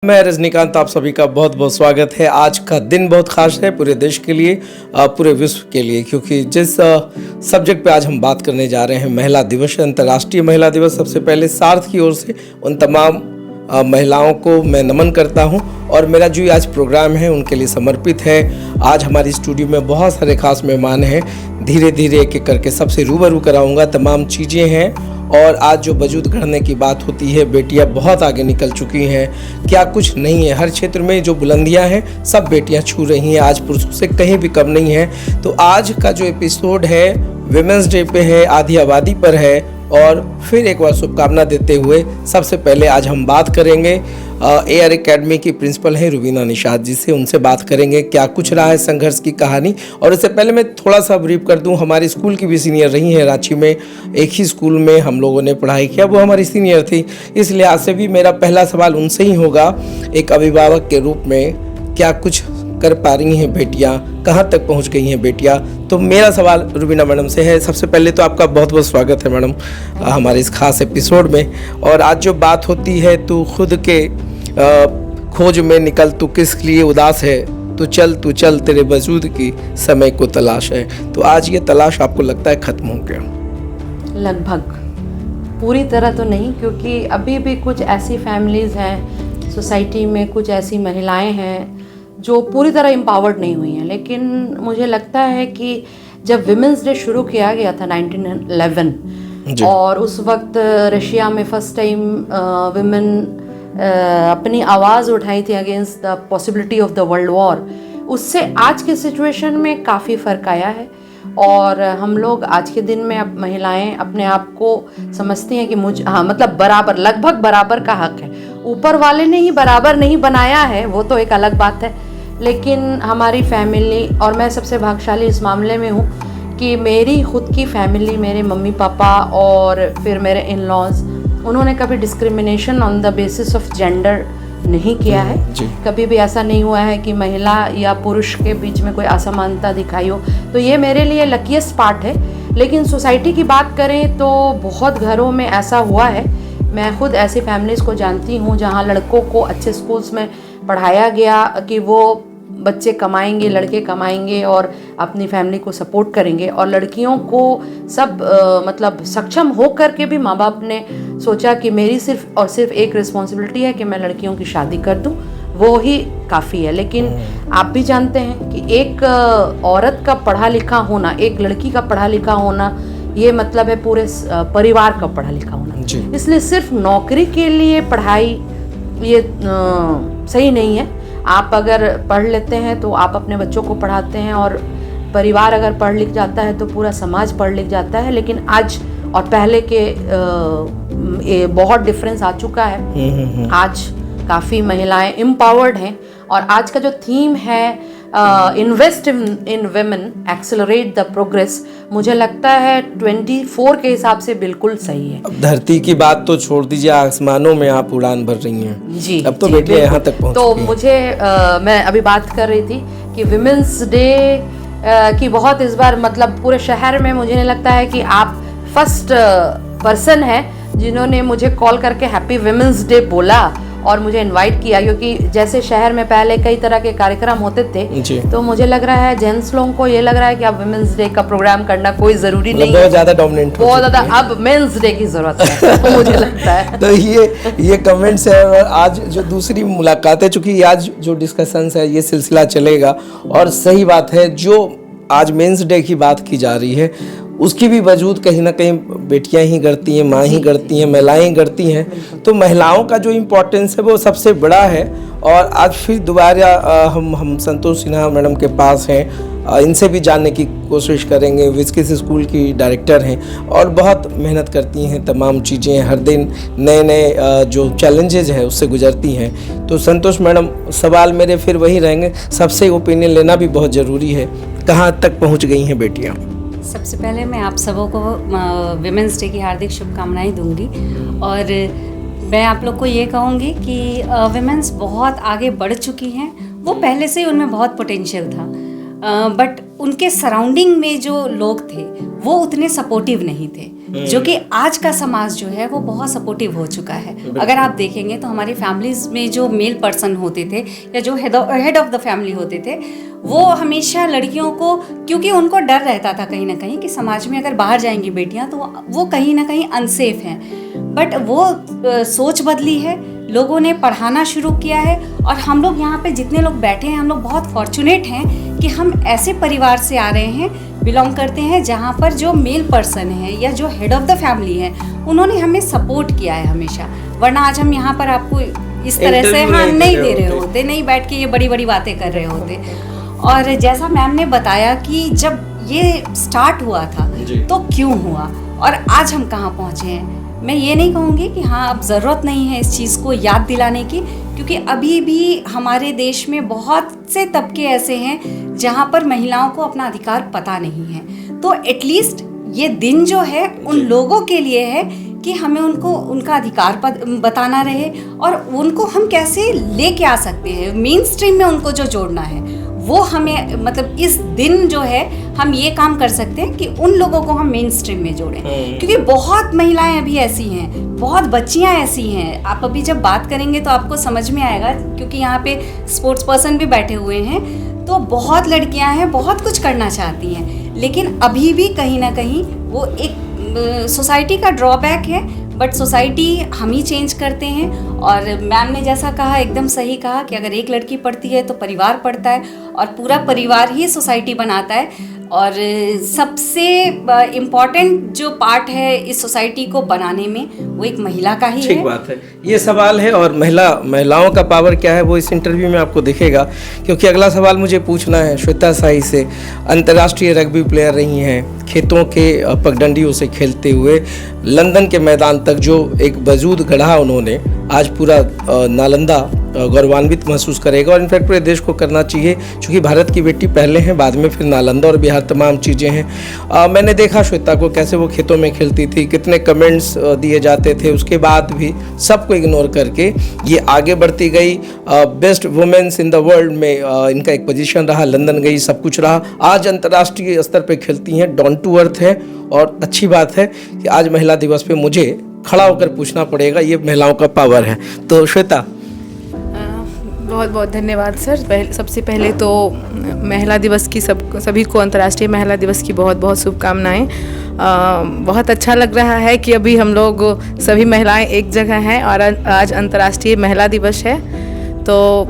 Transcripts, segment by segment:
मैं रजनीकांत, आप सभी का बहुत बहुत स्वागत है। आज का दिन बहुत खास है पूरे देश के लिए, पूरे विश्व के लिए, क्योंकि जिस सब्जेक्ट पे आज हम बात करने जा रहे हैं, महिला दिवस, अंतर्राष्ट्रीय महिला दिवस। सबसे पहले सार्थ की ओर से उन तमाम महिलाओं को मैं नमन करता हूं और मेरा जो आज प्रोग्राम है उनके लिए समर्पित है। आज हमारी स्टूडियो में बहुत सारे खास मेहमान हैं। धीरे धीरे एक एक करके सबसे रूबरू कराऊंगा। तमाम चीज़ें हैं और आज जो वजूद गढ़ने की बात होती है, बेटियां बहुत आगे निकल चुकी हैं। क्या कुछ नहीं है, हर क्षेत्र में जो बुलंदियां हैं सब बेटियां छू रही हैं। आज पुरुषों से कहीं भी कम नहीं है। तो आज का जो एपिसोड है विमेंस डे पे है, आधी आबादी पर है। और फिर एक बार शुभकामना देते हुए सबसे पहले आज हम बात करेंगे AR एकेडमी की प्रिंसिपल हैं रुबीना निषाद जी से। उनसे बात करेंगे क्या कुछ रहा है संघर्ष की कहानी। और इससे पहले मैं थोड़ा सा ब्रीफ कर दूं, हमारी स्कूल की भी सीनियर रही हैं। रांची में एक ही स्कूल में हम लोगों ने पढ़ाई किया, वो हमारी सीनियर थी। इस लिहाज से भी मेरा पहला सवाल उनसे ही होगा, एक अभिभावक के रूप में, क्या कुछ कर पा रही हैं बेटियां, कहाँ तक पहुंच गई हैं बेटियां। तो मेरा सवाल रुबीना मैडम से है। सबसे पहले तो आपका बहुत बहुत स्वागत है मैडम हमारे इस खास एपिसोड में। और आज जो बात होती है, तू खुद के खोज में निकल, तू किस लिए उदास है, तू चल तेरे वजूद की समय को तलाश है। तो आज ये तलाश आपको लगता है खत्म हो गया? लगभग, पूरी तरह तो नहीं, क्योंकि अभी भी कुछ ऐसी फैमिलीज़ हैं सोसाइटी में, कुछ ऐसी महिलाएं हैं जो पूरी तरह एम्पावर्ड नहीं हुई हैं। लेकिन मुझे लगता है कि जब विमेंस डे शुरू किया गया था 1911 और उस वक्त रशिया में फर्स्ट टाइम विमेन अपनी आवाज़ उठाई थी against the possibility of the world war, उससे आज के सिचुएशन में काफ़ी फ़र्क आया है। और हम लोग आज के दिन में अब महिलाएं अपने आप को समझती हैं कि मतलब बराबर, लगभग बराबर का हक है। ऊपर वाले ने ही बराबर नहीं बनाया है, वो तो एक अलग बात है। लेकिन हमारी फैमिली, और मैं सबसे भाग्यशाली इस मामले में हूँ कि मेरी खुद की फैमिली, मेरे मम्मी पापा और फिर मेरे इन लॉज, उन्होंने कभी discrimination on the basis of gender नहीं किया है। कभी भी ऐसा नहीं हुआ है कि महिला या पुरुष के बीच में कोई असमानता दिखाई हो। तो ये मेरे लिए लकीएस्ट पार्ट है। लेकिन सोसाइटी की बात करें तो बहुत घरों में ऐसा हुआ है। मैं खुद ऐसी फैमिलीज़ को जानती हूँ जहाँ लड़कों को अच्छे स्कूल्स में पढ़ाया गया कि वो बच्चे कमाएंगे, लड़के कमाएंगे और अपनी फैमिली को सपोर्ट करेंगे, और लड़कियों को सब मतलब सक्षम हो कर के भी माँ बाप ने सोचा कि मेरी सिर्फ और सिर्फ एक रिस्पॉन्सिबिलिटी है कि मैं लड़कियों की शादी कर दूँ, वो ही काफ़ी है। लेकिन आप भी जानते हैं कि एक औरत का पढ़ा लिखा होना, एक लड़की का पढ़ा लिखा होना, ये मतलब है पूरे परिवार का पढ़ा लिखा होना। इसलिए सिर्फ नौकरी के लिए पढ़ाई ये सही नहीं है। आप अगर पढ़ लेते हैं तो आप अपने बच्चों को पढ़ाते हैं, और परिवार अगर पढ़ लिख जाता है तो पूरा समाज पढ़ लिख जाता है। लेकिन आज और पहले के बहुत डिफरेंस आ चुका है। आज काफ़ी महिलाएं एम्पावर्ड हैं, और आज का जो थीम है invest in women, accelerate the progress, मुझे लगता है 24 के हिसाब से बिल्कुल सही है। अब धरती की बात तो छोड़ दीजिए, आसमानों में आप उड़ान भर रही हैं जी। अब तो बेटियां यहाँ तक पहुँच तो मुझे मैं अभी बात कर रही थी कि विमेंस डे की बहुत इस बार मतलब पूरे शहर में मुझे नहीं लगता है कि आप फर्स्ट पर्सन है जिन्होंने मुझे कॉल करके हैप्पी विमेंस डे बोला और मुझे इनवाइट किया। क्योंकि जैसे शहर में पहले कई तरह के कार्यक्रम होते थे, तो मुझे लग रहा है जेंट्स लोगों को ये लग रहा है कि अब विमेंस डे का प्रोग्राम करना कोई ज़रूरी नहीं है, बहुत ज़्यादा डोमिनेंट, बहुत ज़्यादा अब मेंस डे की ज़रूरत है मुझे लगता है। तो ये कमेंट्स है। और आज जो दूसरी मुलाकात है, चूँकि आज जो डिस्कशंस है ये सिलसिला चलेगा, और सही बात है जो आज मेंस डे की बात की जा रही है उसकी भी वजूद कहीं ना कहीं बेटियां ही करती हैं, माँ ही करती हैं, महिलाएं ही करती हैं। तो महिलाओं का जो इम्पोर्टेंस है वो सबसे बड़ा है। और आज फिर दोबारा हम संतोष सिन्हा मैडम के पास हैं, इनसे भी जानने की कोशिश करेंगे। विस्किस स्कूल की डायरेक्टर हैं और बहुत मेहनत करती हैं, तमाम चीज़ें हर दिन नए नए जो चैलेंजेज है उससे गुजरती हैं। तो संतोष मैडम, सवाल मेरे फिर वही रहेंगे, सबसे ओपिनियन लेना भी बहुत ज़रूरी है, कहाँ तक पहुँच गई हैं बेटियाँ? सबसे पहले मैं आप सबों को विमेंस डे की हार्दिक शुभकामनाएं दूंगी। और मैं आप लोग को ये कहूँगी कि विमेंस बहुत आगे बढ़ चुकी हैं। वो पहले से ही उनमें बहुत पोटेंशियल था। बट उनके सराउंडिंग में जो लोग थे वो उतने सपोर्टिव नहीं थे, जो कि आज का समाज जो है वो बहुत सपोर्टिव हो चुका है। अगर आप देखेंगे तो हमारी फैमिलीज में जो मेल पर्सन होते थे या जो हेड ऑफ द फैमिली होते थे, वो हमेशा लड़कियों को, क्योंकि उनको डर रहता था कहीं ना कहीं कि समाज में अगर बाहर जाएंगी बेटियां तो वो कहीं ना कहीं अनसेफ हैं। बट वो सोच बदली है, लोगों ने पढ़ाना शुरू किया है, और हम लोग यहाँ पे जितने लोग बैठे हैं हम लोग बहुत फॉर्चुनेट हैं कि हम ऐसे परिवार से आ रहे हैं, बिलोंग करते हैं, जहाँ पर जो मेल पर्सन है या जो हेड ऑफ द फैमिली है उन्होंने हमें सपोर्ट किया है हमेशा। वरना आज हम यहाँ पर आपको इस तरह से नहीं दे रहे होते, नहीं बैठ के ये बड़ी बड़ी बातें कर रहे होते। और जैसा मैम ने बताया कि जब ये स्टार्ट हुआ था तो क्यों हुआ और आज हम कहाँ पहुँचे हैं, मैं ये नहीं कहूँगी कि हाँ अब ज़रूरत नहीं है इस चीज़ को याद दिलाने की, क्योंकि अभी भी हमारे देश में बहुत से तबके ऐसे हैं जहाँ पर महिलाओं को अपना अधिकार पता नहीं है। तो एटलीस्ट ये दिन जो है उन लोगों के लिए है कि हमें उनको उनका अधिकार बताना रहे, और उनको हम कैसे लेके आ सकते हैं, मेन स्ट्रीम में उनको जो जोड़ना है वो हमें, मतलब इस दिन जो है हम ये काम कर सकते हैं कि उन लोगों को हम मेन स्ट्रीम में जोड़ें, क्योंकि बहुत महिलाएं अभी ऐसी हैं, बहुत बच्चियां ऐसी हैं। आप अभी जब बात करेंगे तो आपको समझ में आएगा, क्योंकि यहाँ पे स्पोर्ट्स पर्सन भी बैठे हुए हैं, तो बहुत लड़कियां हैं, बहुत कुछ करना चाहती हैं, लेकिन अभी भी कहीं ना कहीं वो एक सोसाइटी का ड्रॉबैक है। बट सोसाइटी हम ही चेंज करते हैं, और मैम ने जैसा कहा एकदम सही कहा कि अगर एक लड़की पढ़ती है तो परिवार पढ़ता है, और पूरा परिवार ही सोसाइटी बनाता है। और सबसे इम्पॉर्टेंट जो पार्ट है इस सोसाइटी को बनाने में वो एक महिला का ही है। ठीक बात है, ये सवाल है, और महिलाओं का पावर क्या है वो इस इंटरव्यू में आपको दिखेगा, क्योंकि अगला सवाल मुझे पूछना है श्वेता साई से। अंतर्राष्ट्रीय रग्बी प्लेयर रही हैं, खेतों के पगडंडियों से खेलते हुए लंदन के मैदान तक जो एक वजूद गढ़ा उन्होंने, आज पूरा नालंदा गौरवान्वित महसूस करेगा, और इनफैक्ट पूरे देश को करना चाहिए, क्योंकि भारत की बेटी पहले हैं, बाद में फिर नालंदा और बिहार, तमाम चीज़ें हैं। मैंने देखा श्वेता को कैसे वो खेतों में खेलती थी, कितने कमेंट्स दिए जाते थे, उसके बाद भी सबको इग्नोर करके ये आगे बढ़ती गई। Best women's in the world में इनका एक पोजीशन रहा, लंदन गई, सब कुछ रहा, आज अंतर्राष्ट्रीय स्तर पर खेलती हैं, डाउन टू अर्थ है। और अच्छी बात है कि आज महिला दिवस पे मुझे खड़ा होकर पूछना पड़ेगा, ये महिलाओं का पावर है। तो श्वेता, बहुत बहुत धन्यवाद सर। सबसे पहले तो महिला दिवस की सभी को अंतर्राष्ट्रीय महिला दिवस की बहुत बहुत शुभकामनाएं। बहुत अच्छा लग रहा है कि अभी हम लोग सभी महिलाएं एक जगह हैं और आज अंतर्राष्ट्रीय महिला दिवस है। तो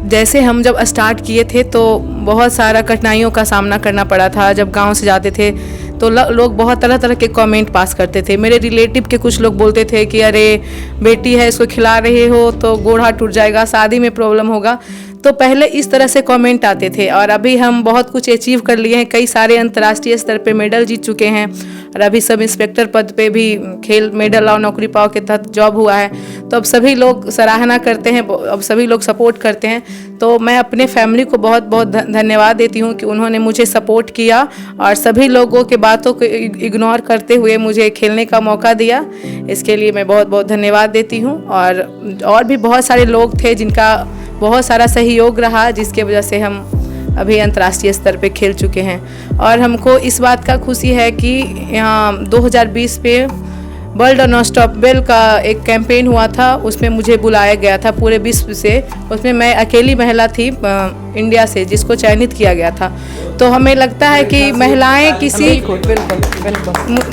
जैसे हम जब स्टार्ट किए थे तो बहुत सारा कठिनाइयों का सामना करना पड़ा था। जब गांव से जाते थे तो लोग बहुत तरह तरह के कमेंट पास करते थे। मेरे रिलेटिव के कुछ लोग बोलते थे कि अरे बेटी है, इसको खिला रहे हो तो गोड़ हाथ टूट जाएगा, शादी में प्रॉब्लम होगा। तो पहले इस तरह से कमेंट आते थे, और अभी हम बहुत कुछ अचीव कर लिए हैं। कई सारे अंतर्राष्ट्रीय स्तर पे मेडल जीत चुके हैं, और अभी सब इंस्पेक्टर पद पे भी खेल मेडल और नौकरी पाओ के तहत जॉब हुआ है। तो अब सभी लोग सराहना करते हैं, अब सभी लोग सपोर्ट करते हैं। तो मैं अपने फैमिली को बहुत बहुत धन्यवाद देती हूँ कि उन्होंने मुझे सपोर्ट किया और सभी लोगों के बातों को इग्नोर करते हुए मुझे खेलने का मौका दिया। इसके लिए मैं बहुत बहुत धन्यवाद देती हूँ। और भी बहुत सारे लोग थे जिनका बहुत सारा सहयोग रहा, जिसके वजह से हम अभी अंतर्राष्ट्रीय स्तर पे खेल चुके हैं। और हमको इस बात का खुशी है कि यहाँ 2020 पे वर्ल्ड अनस्टॉपेबल का एक कैंपेन हुआ था, उसमें मुझे बुलाया गया था पूरे विश्व से। उसमें मैं अकेली महिला थी इंडिया से जिसको चयनित किया गया था। तो हमें लगता है कि महिलाएं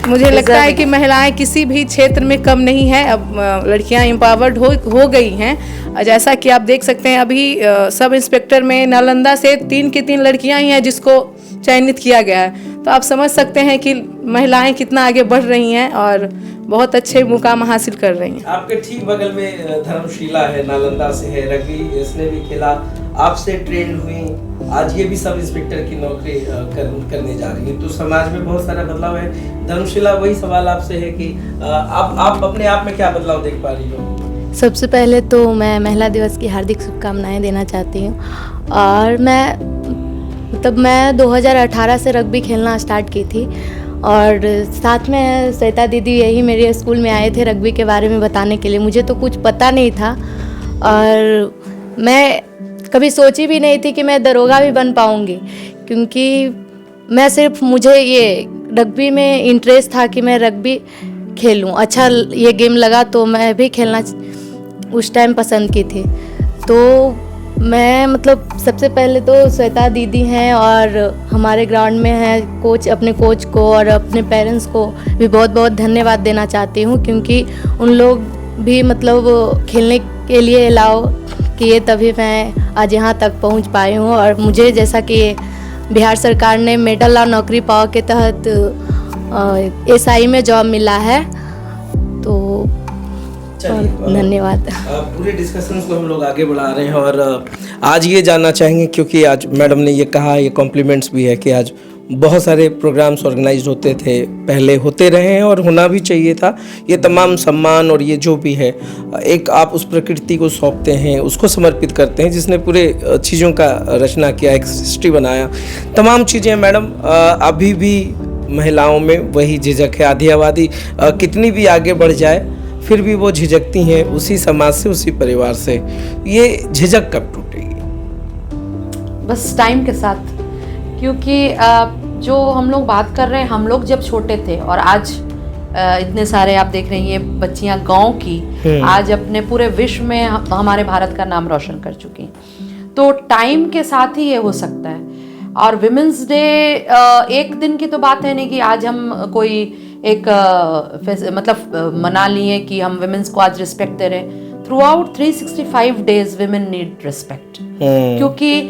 मुझे लगता है कि महिलाएं किसी भी क्षेत्र में कम नहीं है। अब लड़कियां एम्पावर्ड हो गई हैं। जैसा कि आप देख सकते हैं अभी सब इंस्पेक्टर में नालंदा से 3 की 3 लड़कियां ही हैं जिसको चयनित किया गया है। तो आप समझ सकते हैं कि महिलाएं कितना आगे बढ़ रही हैं और बहुत अच्छे मुकाम हासिल कर रही हैं। आपके ठीक बगल में धर्मशीला है, नालंदा से है, रग्बी इसने भी खेला, आपसे ट्रेंड हुई, आज ये भी सब इंस्पेक्टर की नौकरी करने जा रही है। तो समाज में बहुत सारा बदलाव है। धर्मशीला, वही सवाल आपसे है कि आप अपने आप में क्या बदलाव देख पा रही हो? सबसे पहले तो मैं महिला दिवस की हार्दिक शुभकामनाएं देना चाहती हूँ। और मैं 2018 से रग्बी खेलना स्टार्ट की थी, और साथ में श्वेता दीदी यही मेरे स्कूल में आए थे रग्बी के बारे में बताने के लिए। मुझे तो कुछ पता नहीं था, और मैं कभी सोची भी नहीं थी कि मैं दरोगा भी बन पाऊँगी, क्योंकि मैं सिर्फ मुझे ये रग्बी में इंटरेस्ट था कि मैं रग्बी खेलूं। अच्छा ये गेम लगा तो मैं भी खेलना उस टाइम पसंद की थी। तो मैं मतलब सबसे पहले तो श्वेता दीदी हैं और हमारे ग्राउंड में हैं कोच, अपने कोच को और अपने पेरेंट्स को भी बहुत बहुत धन्यवाद देना चाहती हूँ, क्योंकि उन लोग भी मतलब खेलने के लिए अलाउ किए, तभी मैं आज यहाँ तक पहुँच पाई हूँ। और मुझे जैसा कि बिहार सरकार ने मेडल और नौकरी पाओ के तहत SI में जॉब मिला है, तो धन्यवाद। पूरे डिस्कशंस को हम लोग आगे बढ़ा रहे हैं और आज ये जानना चाहेंगे, क्योंकि आज मैडम ने ये कहा, ये कॉम्प्लीमेंट्स भी है कि आज बहुत सारे प्रोग्राम्स ऑर्गेनाइज होते थे, पहले होते रहे हैं और होना भी चाहिए था। ये तमाम सम्मान और ये जो भी है, एक आप उस प्रकृति को सौंपते हैं, उसको समर्पित करते हैं जिसने पूरे चीज़ों का रचना किया, एक हिस्ट्री बनाया, तमाम चीज़ें। मैडम अभी भी महिलाओं में वही झिझक है, आधी आबादी कितनी भी आगे बढ़ जाए फिर भी वो झिझकती हैं उसी समाज से, उसी परिवार से। ये झिझक कब टूटेगी? बस टाइम के साथ, क्योंकि जो हम लोग बात कर रहे हैं, हम लोग जब छोटे थे और आज इतने सारे आप देख रहे हैं ये बच्चियां गांव की आज अपने पूरे विश्व में हमारे भारत का नाम रोशन कर चुकी हैं। तो टाइम के साथ ही ये हो सकता है। और विमेंस डे एक दिन की तो बात है नहीं कि आज हम कोई एक मतलब मना लिए कि हम विमेंस को आज रिस्पेक्ट दे रहे हैं। Through out 365 days women need respect, क्योंकि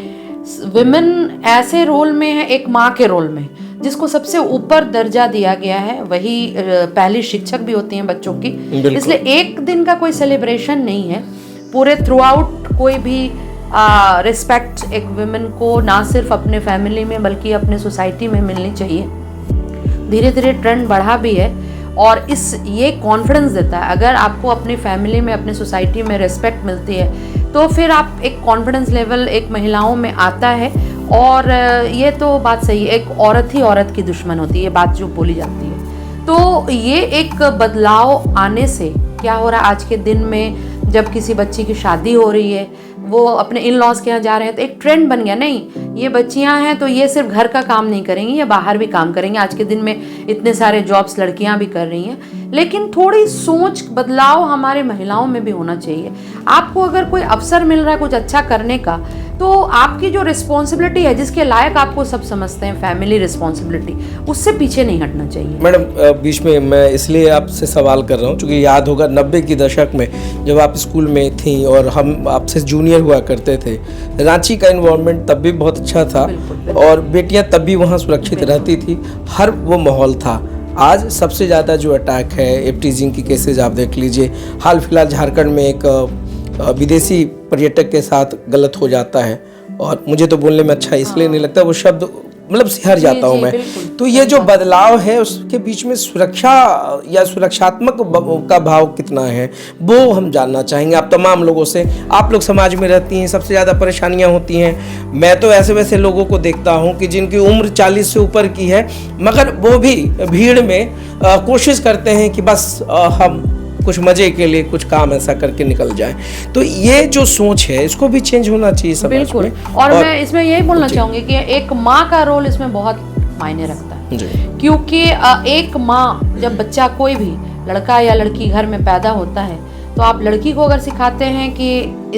विमेन ऐसे रोल में है, एक माँ के रोल में, जिसको सबसे ऊपर दर्जा दिया गया है। वही पहली शिक्षक भी होती हैं बच्चों की। इसलिए एक दिन का कोई सेलिब्रेशन नहीं है, पूरे थ्रू आउट कोई भी रिस्पेक्ट एक विमेन को ना सिर्फ अपने फैमिली में बल्कि अपने सोसाइटी में मिलनी चाहिए। धीरे धीरे ट्रेंड बढ़ा भी है और ये कॉन्फिडेंस देता है। अगर आपको अपनी फैमिली में, अपने सोसाइटी में रिस्पेक्ट मिलती है तो फिर आप एक कॉन्फिडेंस लेवल एक महिलाओं में आता है। और ये तो बात सही है, एक औरत ही औरत की दुश्मन होती है, ये बात जो बोली जाती है। तो ये एक बदलाव आने से क्या हो रहा है, आज के दिन में जब किसी बच्ची की शादी हो रही है, वो अपने इन लॉज के यहाँ जा रहे हैं, तो एक ट्रेंड बन गया, नहीं ये बच्चियां हैं तो ये सिर्फ घर का काम नहीं करेंगी, ये बाहर भी काम करेंगे। आज के दिन में इतने सारे जॉब्स लड़कियां भी कर रही हैं, लेकिन थोड़ी सोच बदलाव हमारे महिलाओं में भी होना चाहिए। आपको अगर कोई अवसर मिल रहा है कुछ अच्छा करने का, तो आपकी जो रिस्पॉन्सिबिलिटी है, जिसके लायक आपको सब समझते हैं, फैमिली रिस्पॉन्सिबिलिटी, उससे पीछे नहीं हटना चाहिए। मैडम बीच में मैं इसलिए आपसे सवाल कर रहा हूँ क्योंकि याद होगा 90 की दशक में जब आप स्कूल में थी और हम आपसे जूनियर हुआ करते थे, रांची का इन्वायरमेंट तब भी बहुत अच्छा था और बेटियां तब भी वहाँ सुरक्षित रहती थी, हर वो माहौल था। आज सबसे ज़्यादा जो अटैक है, एप्टीजिंग की केसेज आप देख लीजिए, हाल फिलहाल झारखंड में एक विदेशी पर्यटक के साथ गलत हो जाता है और मुझे तो बोलने में अच्छा इसलिए नहीं लगता, वो शब्द मतलब सिहर जाता हूँ मैं। तो ये जो बदलाव है उसके बीच में सुरक्षा या सुरक्षात्मक का भाव कितना है वो हम जानना चाहेंगे आप तमाम लोगों से। आप लोग समाज में रहती हैं, सबसे ज़्यादा परेशानियाँ होती हैं। मैं तो ऐसे वैसे लोगों को देखता हूँ कि जिनकी उम्र 40 से ऊपर की है, मगर वो भी भीड़ में कोशिश करते हैं कि बस हम कुछ मजे के लिए कुछ काम ऐसा करके निकल जाए। तो ये जो सोच है इसको भी चेंज होना चाहिए समाज बिल्कुल। में। और मैं इसमें यही बोलना चाहूँगी कि एक माँ का रोल इसमें बहुत मायने रखता है, क्योंकि एक माँ जब बच्चा कोई भी लड़का या लड़की घर में पैदा होता है तो आप लड़की को अगर सिखाते हैं कि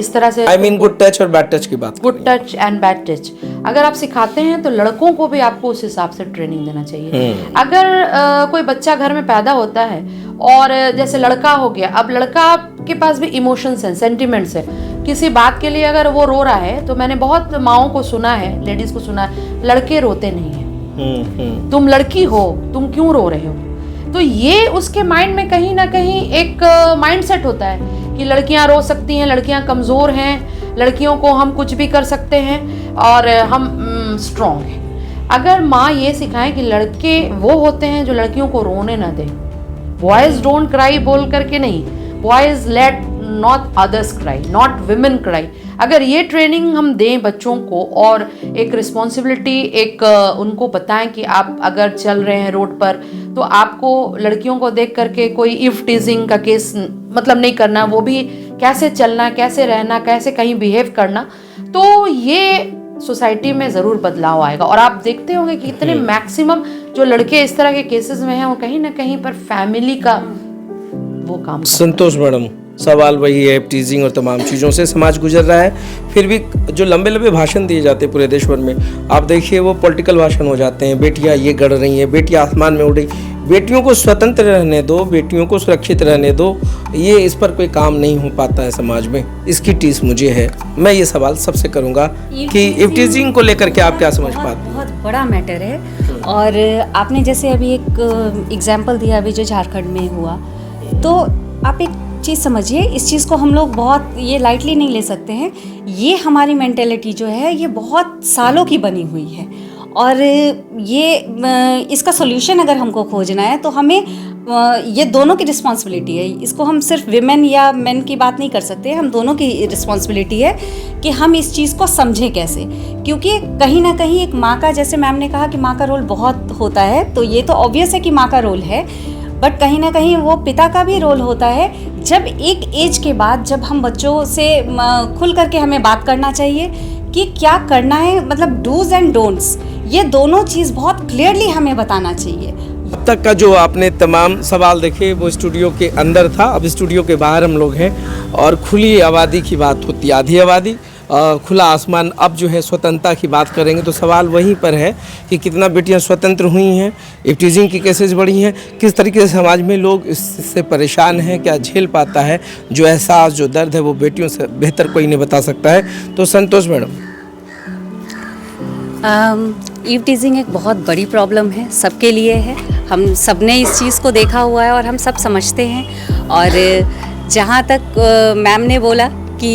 इस तरह से I mean गुड टच और बैड टच की बात, good touch and bad touch अगर आप सिखाते हैं तो लड़कों को भी आपको उस हिसाब से ट्रेनिंग देना चाहिए। अगर कोई बच्चा घर में पैदा होता है और जैसे लड़का हो गया, अब लड़का के पास भी इमोशंस हैं, सेंटिमेंट्स है, किसी बात के लिए अगर वो रो रहा है, तो मैंने बहुत माओं को सुना है, लेडीज को सुना है, लड़के रोते नहीं है, तुम लड़की हो, तुम क्यों रो रहे हो। तो ये उसके माइंड में कहीं ना कहीं एक माइंडसेट होता है कि लड़कियां रो सकती हैं, लड़कियां कमज़ोर हैं, लड़कियों को हम कुछ भी कर सकते हैं और हम स्ट्रॉन्ग हैं। अगर माँ ये सिखाएं कि लड़के वो होते हैं जो लड़कियों को रोने ना दें, बॉयज़ डोंट क्राई बोल करके नहीं, boys let not others cry, not women cry. अगर ये ट्रेनिंग हम दें बच्चों को और एक रिस्पॉन्सिबिलिटी एक उनको बताएं कि आप अगर चल रहे हैं रोड पर तो आपको लड़कियों को देख करके कोई इफ टीजिंग का केस मतलब नहीं करना, वो भी कैसे चलना, कैसे रहना, कैसे कहीं बिहेव करना, तो ये सोसाइटी में ज़रूर बदलाव आएगा। और आप देखते होंगे कि इतने मैक्सिमम जो लड़के इस तरह के केसेस में हैं वो कहीं ना कहीं पर फैमिली का वो काम करता है। संतोष मैडम, सवाल वही है, टीजिंग और तमाम चीज़ों से समाज गुजर रहा है, फिर भी जो लंबे लंबे भाषण दिए जाते हैं पूरे देश भर में, आप देखिए वो पॉलिटिकल भाषण हो जाते हैं। बेटियां ये गढ़ रही हैं, बेटियां आसमान में उड़ रही, बेटियों को स्वतंत्र रहने दो, बेटियों को सुरक्षित रहने दो, ये इस पर कोई काम नहीं हो पाता है समाज में। इसकी टीस मुझे है। मैं ये सवाल सबसे करूँगा कि टीजिंग को लेकर के आप क्या समझ पाते हैं? बहुत बड़ा मैटर है। और आपने जैसे अभी एक एग्जाम्पल दिया अभी जो झारखंड में हुआ, तो आप एक चीज़ समझिए, इस चीज़ को हम लोग बहुत ये लाइटली नहीं ले सकते हैं। ये हमारी मेंटेलिटी जो है ये बहुत सालों की बनी हुई है, और ये इसका सॉल्यूशन अगर हमको खोजना है तो हमें ये दोनों की रिस्पॉन्सिबिलिटी है। इसको हम सिर्फ विमेन या मेन की बात नहीं कर सकते, हम दोनों की रिस्पॉन्सिबिलिटी है कि हम इस चीज़ को समझें कैसे। क्योंकि कहीं ना कहीं एक माँ का, जैसे मैम ने कहा कि माँ का रोल बहुत होता है, तो ये तो ऑब्वियस है कि माँ का रोल है, बट कहीं ना कहीं वो पिता का भी रोल होता है। जब एक एज के बाद जब हम बच्चों से खुल करके हमें बात करना चाहिए कि क्या करना है, मतलब डूज एंड डोंट्स, ये दोनों चीज़ बहुत क्लियरली हमें बताना चाहिए। अब तक का जो आपने तमाम सवाल देखे वो स्टूडियो के अंदर था, अब स्टूडियो के बाहर हम लोग हैं और खुली आबादी की बात होती है, आधी आबादी, खुला आसमान। अब जो है स्वतंत्रता की बात करेंगे तो सवाल वहीं पर है कि कितना बेटियां स्वतंत्र हुई हैं, टीजिंग की केसेस बढ़ी हैं, किस तरीके से समाज में लोग इससे परेशान हैं, क्या झेल पाता है, जो एहसास जो दर्द है वो बेटियों से बेहतर कोई नहीं बता सकता है। तो संतोष मैडम, ईव टीजिंग एक बहुत बड़ी प्रॉब्लम है, सबके लिए है। हम सब ने इस चीज़ को देखा हुआ है और हम सब समझते हैं। और जहाँ तक मैम ने बोला कि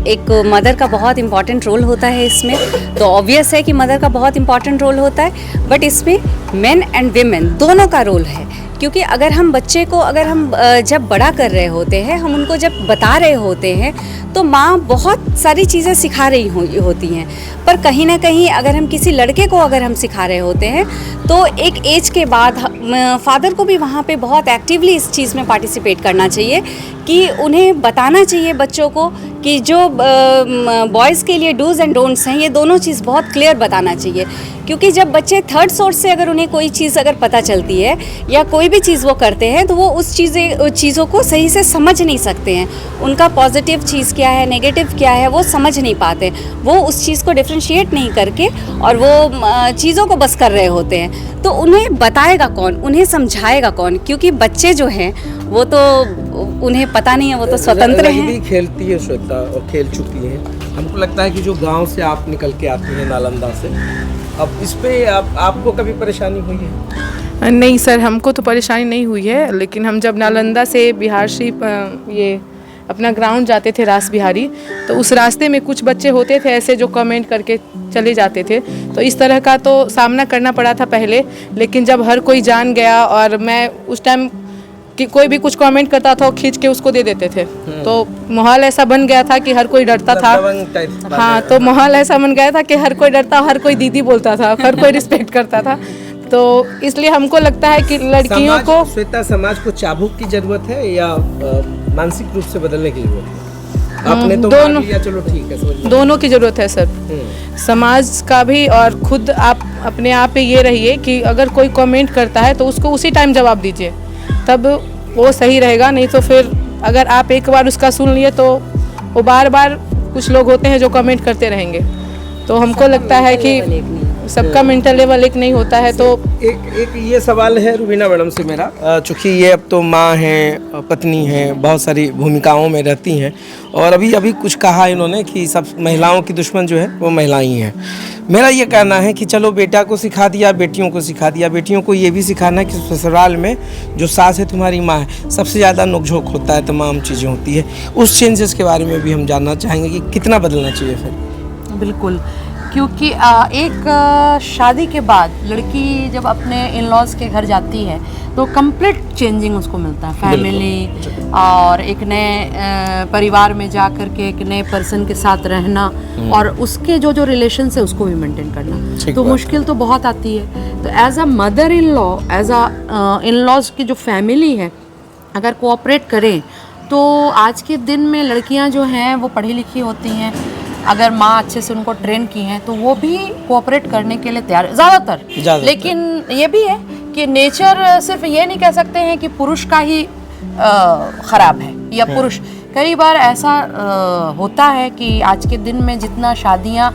एक मदर का बहुत इम्पॉर्टेंट रोल होता है इसमें, तो ऑब्वियस है कि मदर का बहुत इम्पॉर्टेंट रोल होता है, बट इसमें मेन एंड विमेन दोनों का रोल है। क्योंकि अगर हम बच्चे को, अगर हम जब बड़ा कर रहे होते हैं, हम उनको जब बता रहे होते हैं, तो माँ बहुत सारी चीज़ें सिखा रही होती हैं। पर कहीं ना कहीं अगर हम किसी लड़के को अगर हम सिखा रहे होते हैं, तो एक एज के बाद फादर को भी वहाँ पे बहुत एक्टिवली इस चीज़ में पार्टिसिपेट करना चाहिए कि उन्हें बताना चाहिए बच्चों को कि जो बॉयज़ के लिए डूज एंड डोंट्स हैं, ये दोनों चीज़ बहुत क्लियर बताना चाहिए। क्योंकि जब बच्चे थर्ड सोर्स से अगर उन्हें कोई चीज़ अगर पता चलती है या कोई भी चीज़ वो करते हैं, तो वो उस चीज़ों को सही से समझ नहीं सकते हैं। उनका पॉजिटिव चीज़ क्या है, नेगेटिव क्या है, वो समझ नहीं पाते। वो उस चीज़ को डिफ्रेंशिएट नहीं करके और वो चीज़ों को बस कर रहे होते हैं। तो उन्हें बताएगा कौन, उन्हें समझाएगा कौन? क्योंकि बच्चे जो हैं वो तो उन्हें पता नहीं है, वो तो स्वतंत्र हैं। खेलती है श्वेता और खेल चुकी है। हमको लगता है कि जो गांव से आप निकल के आती हैं, नालंदा से, अब इस पे आपको कभी परेशानी हुई है? नहीं सर, हमको तो परेशानी नहीं हुई है, लेकिन हम जब नालंदा से बिहार शरीफ ये अपना ग्राउंड जाते थे रास बिहारी, तो उस रास्ते में कुछ बच्चे होते थे ऐसे जो कमेंट करके चले जाते थे। तो इस तरह का तो सामना करना पड़ा था पहले, लेकिन जब हर कोई जान गया और मैं उस टाइम कि कोई भी कुछ कमेंट करता था, खींच के उसको दे देते थे, तो माहौल ऐसा बन गया था कि हर कोई डरता था। हाँ, तो माहौल ऐसा बन गया था कि हर कोई डरता, हर कोई दीदी बोलता था, हर कोई रिस्पेक्ट करता था। तो इसलिए हमको लगता है कि लड़कियों को, श्वेता, समाज को चाबुक की जरूरत है या मानसिक रूप से बदलने की जरूरत है? आपने तो दोनों, मान लिया, चलो ठीक है, समझ दोनों की जरूरत है सर, समाज का भी और खुद आप अपने आप पे ये रहिए कि अगर कोई कमेंट करता है तो उसको उसी टाइम जवाब दीजिए, तब वो सही रहेगा। नहीं तो फिर अगर आप एक बार उसका सुन लिए तो वो बार बार, कुछ लोग होते हैं जो कमेंट करते रहेंगे। तो हमको लगता है कि सबका मेंटल लेवल एक नहीं होता है। तो एक ये सवाल है रुबीना मैडम से मेरा, चूँकि ये अब तो माँ हैं, पत्नी हैं, बहुत सारी भूमिकाओं में रहती हैं, और अभी कुछ कहा इन्होंने कि सब महिलाओं की दुश्मन जो है वो महिलाएं ही हैं। मेरा ये कहना है कि चलो बेटा को सिखा दिया, बेटियों को सिखा दिया, बेटियों को ये भी सिखाना है कि ससुराल में जो सास है तुम्हारी माँ है, सबसे ज़्यादा नोकझोंक होता है, तमाम चीज़ें होती है। उस चेंजेस के बारे में भी हम जानना चाहेंगे कि कितना बदलना चाहिए फिर। बिल्कुल, क्योंकि एक शादी के बाद लड़की जब अपने इन लॉज के घर जाती है तो कंप्लीट चेंजिंग उसको मिलता है, फैमिली और एक नए परिवार में जा कर के एक नए पर्सन के साथ रहना और उसके जो रिलेशन है उसको भी मेंटेन करना, तो मुश्किल तो बहुत आती है। तो as a mother in law, as a in laws की जो फैमिली है, अगर कोऑपरेट करें तो आज के दिन में लड़कियां जो हैं वो पढ़ी लिखी होती हैं, अगर माँ अच्छे से उनको ट्रेन की हैं तो वो भी कोऑपरेट करने के लिए तैयार है ज़्यादातर। लेकिन ये भी है कि नेचर सिर्फ ये नहीं कह सकते हैं कि पुरुष का ही ख़राब है या पुरुष। कई बार ऐसा होता है कि आज के दिन में जितनी शादियाँ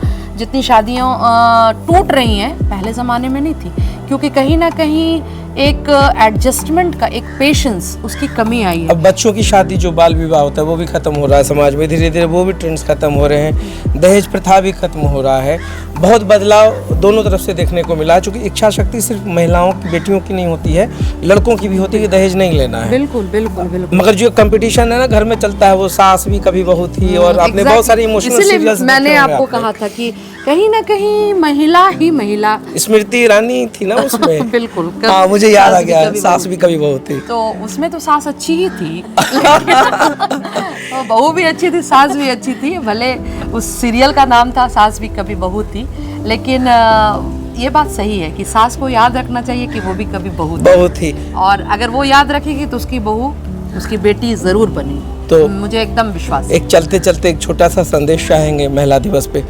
टूट रही हैं पहले ज़माने में नहीं थी, क्योंकि कहीं ना कहीं एक एडजस्टमेंट का, एक पेशेंस, उसकी कमी आई है। अब बच्चों की शादी जो बाल विवाह होता है वो भी खत्म हो रहा है समाज में, धीरे धीरे वो भी ट्रेंड्स खत्म हो रहे हैं, दहेज प्रथा भी खत्म हो रहा है। बहुत बदलाव दोनों तरफ से देखने को मिला है, चूँकि इच्छा शक्ति सिर्फ महिलाओं की, बेटियों की नहीं होती है, लड़कों की भी होती है कि दहेज नहीं लेना है। बिल्कुल बिल्कुल बिल्कुल। मगर जो कंपटीशन है ना घर में चलता है, वो सास भी कभी बहू थी, और आपने बहुत सारी इमोशनल सीरियल्स मैंने आपको कहा था कि कहीं ना कहीं महिला ही महिला। स्मृति ईरानी थी ना उसमें। बिल्कुल। हाँ, मुझे याद आ गया, सास भी कभी बहू थी। तो उसमें तो सास अच्छी ही थी बहू भी अच्छी थी, सास भी अच्छी थी, भले उस सीरियल का नाम था सास भी कभी बहू थी। लेकिन ये बात सही है कि सास को याद रखना चाहिए कि वो भी कभी बहू थी, और अगर वो याद रखेगी तो उसकी बहू, उसकी बेटी जरूर बनेगी। तो मुझे एकदम विश्वास है। एक चलते चलते एक छोटा सा संदेश चाहेंगे महिला दिवस पे,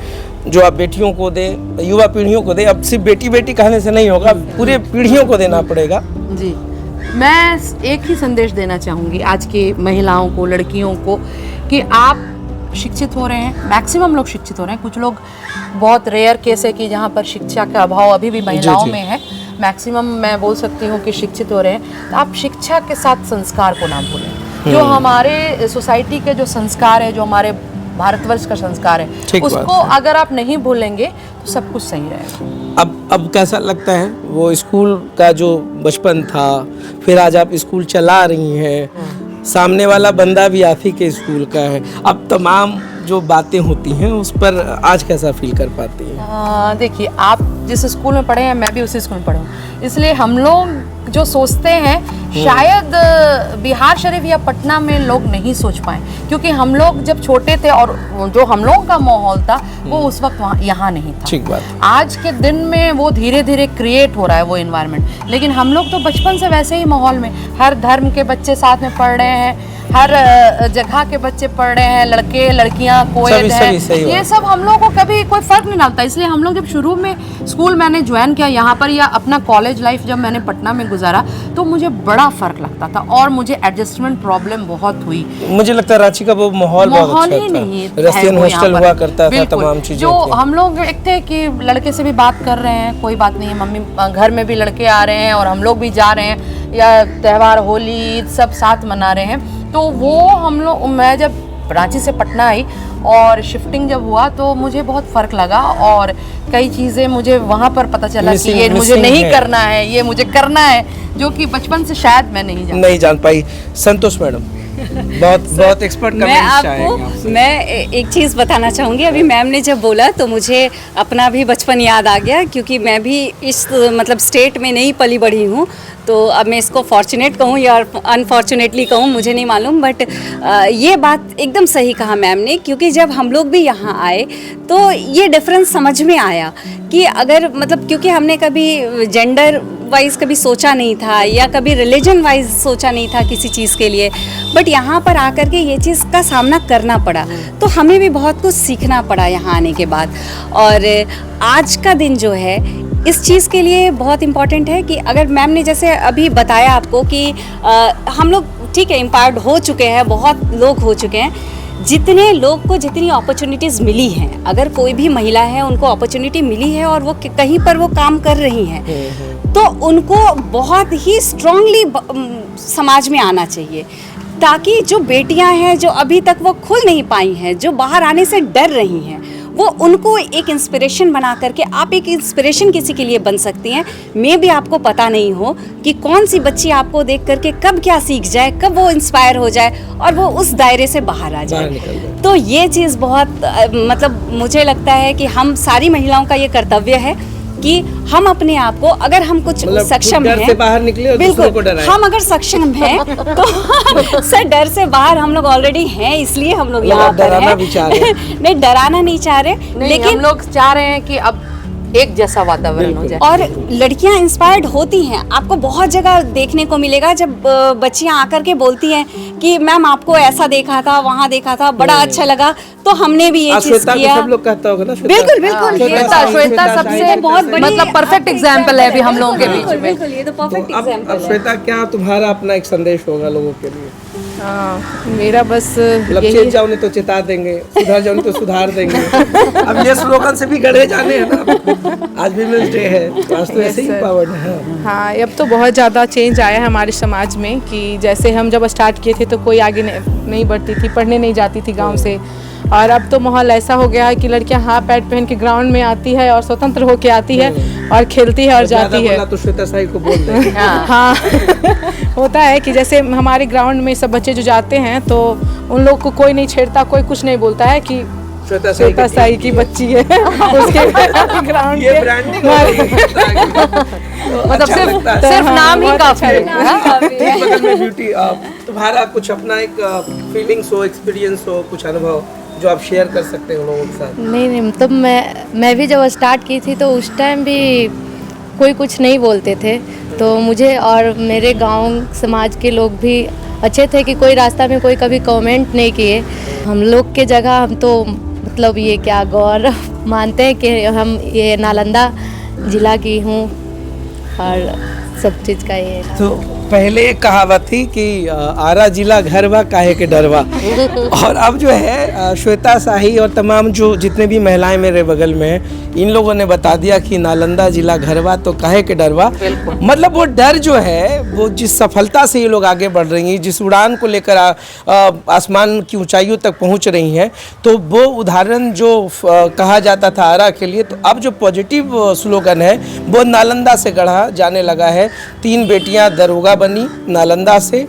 जो आप बेटियों को दे, युवा पीढ़ियों को दे। अब सिर्फ बेटी बेटी कहने से नहीं होगा, पूरे पीढ़ियों को देना पड़ेगा। जी, मैं एक ही संदेश देना चाहूँगी आज की महिलाओं को, लड़कियों को, कि आप शिक्षित हो रहे हैं, मैक्सिमम लोग शिक्षित हो रहे हैं। कुछ लोग, बहुत रेयर केस है कि जहाँ पर शिक्षा का अभाव अभी भी महिलाओं में है, मैक्सिमम मैं बोल सकती हूँ कि शिक्षित हो रहे हैं। तो आप शिक्षा के साथ संस्कार को ना भूलें। जो हमारे सोसाइटी के जो संस्कार है, जो हमारे भारतवर्ष का संस्कार है, उसको अगर आप नहीं भूलेंगे तो सब कुछ सही रहेगा। अब कैसा लगता है वो स्कूल का जो बचपन था, फिर आज आप स्कूल चला रही हैं, सामने वाला बंदा भी आप ही के स्कूल का है, अब तमाम जो बातें होती हैं उस पर आज कैसा फील कर पाती हैं? देखिए, आप जिस स्कूल में पढ़े हैं, मैं भी उसी स्कूल में पढ़ी हूँ, इसलिए हम लोग जो सोचते हैं शायद बिहार शरीफ या पटना में लोग नहीं सोच पाए, क्योंकि हम लोग जब छोटे थे और जो हम लोगों का माहौल था वो उस वक्त यहाँ नहीं था। ठीक बात। आज के दिन में वो धीरे धीरे क्रिएट हो रहा है वो एनवायरनमेंट, लेकिन हम लोग तो बचपन से वैसे ही माहौल में, हर धर्म के बच्चे साथ में पढ़ रहे हैं, हर जगह के बच्चे पढ़ रहे हैं, लड़के लड़कियां कोएड हैं, ये सब हम लोग को कभी कोई फर्क नहीं डालता। इसलिए हम लोग जब शुरू में स्कूल मैंने ज्वाइन किया यहाँ पर, या अपना कॉलेज लाइफ जब मैंने पटना में गुजारा, तो मुझे बड़ा फर्क लगता था और मुझे एडजस्टमेंट प्रॉब्लम बहुत हुई। मुझे लगता है रांची का वो माहौल बहुत अच्छा था, रसियन हॉस्टल हुआ करता था, तमाम चीजें जो हम लोग एक थे कि लड़के से भी बात कर रहे हैं, कोई बात नहीं है, मम्मी घर में भी लड़के आ रहे हैं और हम लोग भी जा रहे हैं, या त्यौहार होली ईद सब साथ मना रहे हैं। तो वो हम लोग, मैं जब रांची से पटना आई और शिफ्टिंग जब हुआ तो मुझे बहुत फ़र्क लगा, और कई चीज़ें मुझे वहाँ पर पता चला कि ये मुझे नहीं करना है, ये मुझे करना है, जो कि बचपन से शायद मैं नहीं जान पाई। संतोष मैडम, बहुत एक्सपर्ट मैं एक चीज़ बताना चाहूँगी। अभी मैम ने जब बोला तो मुझे अपना भी बचपन याद आ गया, क्योंकि मैं भी इस मतलब स्टेट में नहीं पली बड़ी हूँ, तो अब मैं इसको फॉर्चुनेट कहूँ या अनफॉर्चुनेटली कहूँ मुझे नहीं मालूम, बट ये बात एकदम सही कहा मैम ने, क्योंकि जब हम लोग भी यहाँ आए तो ये डिफरेंस समझ में आया कि अगर मतलब, क्योंकि हमने कभी जेंडर वाइज कभी सोचा नहीं था या कभी रिलीजन वाइज सोचा नहीं था किसी चीज़ के लिए, बट यहाँ पर आकर के ये चीज़ का सामना करना पड़ा, तो हमें भी बहुत कुछ सीखना पड़ा यहाँ आने के बाद। और आज का दिन जो है इस चीज़ के लिए बहुत इम्पॉर्टेंट है कि अगर मैम ने जैसे अभी बताया आपको कि हम लोग ठीक है एम्पावर्ड हो चुके हैं, बहुत लोग हो चुके हैं, जितने लोग को जितनी अपॉर्चुनिटीज़ मिली हैं, अगर कोई भी महिला है उनको अपॉर्चुनिटी मिली है और वो कहीं पर वो काम कर रही हैं, तो उनको बहुत ही स्ट्रांगली समाज में आना चाहिए, ताकि जो बेटियां हैं जो अभी तक वो खुल नहीं पाई हैं, जो बाहर आने से डर रही हैं, वो उनको एक इंस्पिरेशन बना करके, आप एक इंस्पिरेशन किसी के लिए बन सकती हैं। मे भी आपको पता नहीं हो कि कौन सी बच्ची आपको देख करके कब क्या सीख जाए, कब वो इंस्पायर हो जाए और वो उस दायरे से बाहर आ जाए। तो ये चीज़ बहुत मतलब मुझे लगता है कि हम सारी महिलाओं का ये कर्तव्य है कि हम अपने आप को, अगर हम कुछ सक्षम हैं, से बाहर निकले और दूसरों को डराएं। हम अगर सक्षम हैं तो सर डर से बाहर हम लोग ऑलरेडी हैं, इसलिए हम लोग यहाँ पर हैं। नहीं, डराना नहीं चाह रहे, लेकिन हम लोग चाह रहे हैं कि अब एक जैसा वातावरण हो जाए। और लड़कियां इंस्पायर्ड होती हैं, आपको बहुत जगह देखने को मिलेगा जब बच्चियां आकर के बोलती हैं कि मैम आपको ऐसा देखा था, वहाँ देखा था, बड़ा अच्छा लगा, तो हमने भी ये चीज श्वेता को किया। सब लोग कहता होगा ना, श्वेता? बिल्कुल बिल्कुल, श्वेता सबसे बहुत बड़ी मतलब परफेक्ट एग्जाम्पल है अभी हम लोगों के बीच में। बिल्कुल, ये तो परफेक्ट अब एग्जांपल है। श्वेता, क्या तुम्हारा अपना एक संदेश होगा लोगों के लिए? मेरा बस मतलब यही चेत जाओ नहीं तो चेता देंगे, सुधर जाओ नहीं तो सुधार देंगे। अब ये स्लोगन से भी गढ़े जाने हैं ना। आज विमेंस डे है, आज तो ऐसे ही sir. पावर है। हाँ, अब तो बहुत ज़्यादा चेंज आया है हमारे समाज में कि जैसे हम जब स्टार्ट किए थे तो कोई आगे नहीं बढ़ती थी, पढ़ने नहीं जाती थी गांव से, और अब तो माहौल ऐसा हो गया है कि लड़कियां हाफ पैंट पहन के ग्राउंड में आती है और स्वतंत्र होके आती है और खेलती है और ज्यादा जाती है। बोला तो श्वेता साई को बोल देंगे। हाँ होता है कि जैसे हमारे ग्राउंड में सब बच्चे जो जाते हैं तो उन लोग को कोई नहीं छेड़ता, कोई कुछ नहीं बोलता है कि श्वेता साई की बच्ची है उसके ग्राउंड ये ब्रांडिंग मतलब सिर्फ नाम ही काफी है। बगल में ब्यूटी। तुम्हारा कुछ अपना एक फीलिंग्स हो, एक्सपीरियंस हो, कुछ अनुभव जो आप शेयर कर सकते हो लोगों के साथ? नहीं, मतलब मैं भी जब स्टार्ट की थी तो उस टाइम भी कोई कुछ नहीं बोलते थे, तो मुझे और मेरे गांव समाज के लोग भी अच्छे थे कि कोई रास्ता में कोई कभी कमेंट नहीं किए। हम लोग के जगह हम तो मतलब ये क्या गौरव मानते हैं कि हम ये नालंदा जिला की हूँ और सब चीज़ का ये। तो पहले एक कहावत थी कि आरा जिला घरवा काहे के डरवा, और अब जो है श्वेता साही और तमाम जो जितने भी महिलाएं मेरे बगल में हैं, इन लोगों ने बता दिया कि नालंदा जिला घरवा तो काहे के डरवा। मतलब वो डर जो है, वो जिस सफलता से ये लोग आगे बढ़ रही हैं, जिस उड़ान को लेकर आसमान की ऊंचाइयों तक पहुंच रही हैं, तो वो उदाहरण जो कहा जाता था आरा के लिए, तो अब जो पॉजिटिव स्लोगन है वो नालंदा से गढ़ा जाने लगा है। 3 बेटियां दरोगा बनी नालंदा से,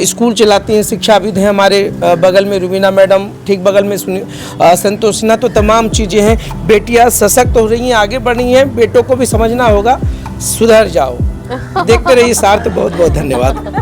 स्कूल चलाती हैं, शिक्षाविद हैं हमारे बगल में रुबीना मैडम, ठीक बगल में संतोष सिन्हा। तो तमाम चीज़ें हैं, बेटियां सशक्त हो रही हैं, आगे बढ़ रही हैं। बेटों को भी समझना होगा, सुधर जाओ। देखते रहिए सार्थ, बहुत बहुत धन्यवाद।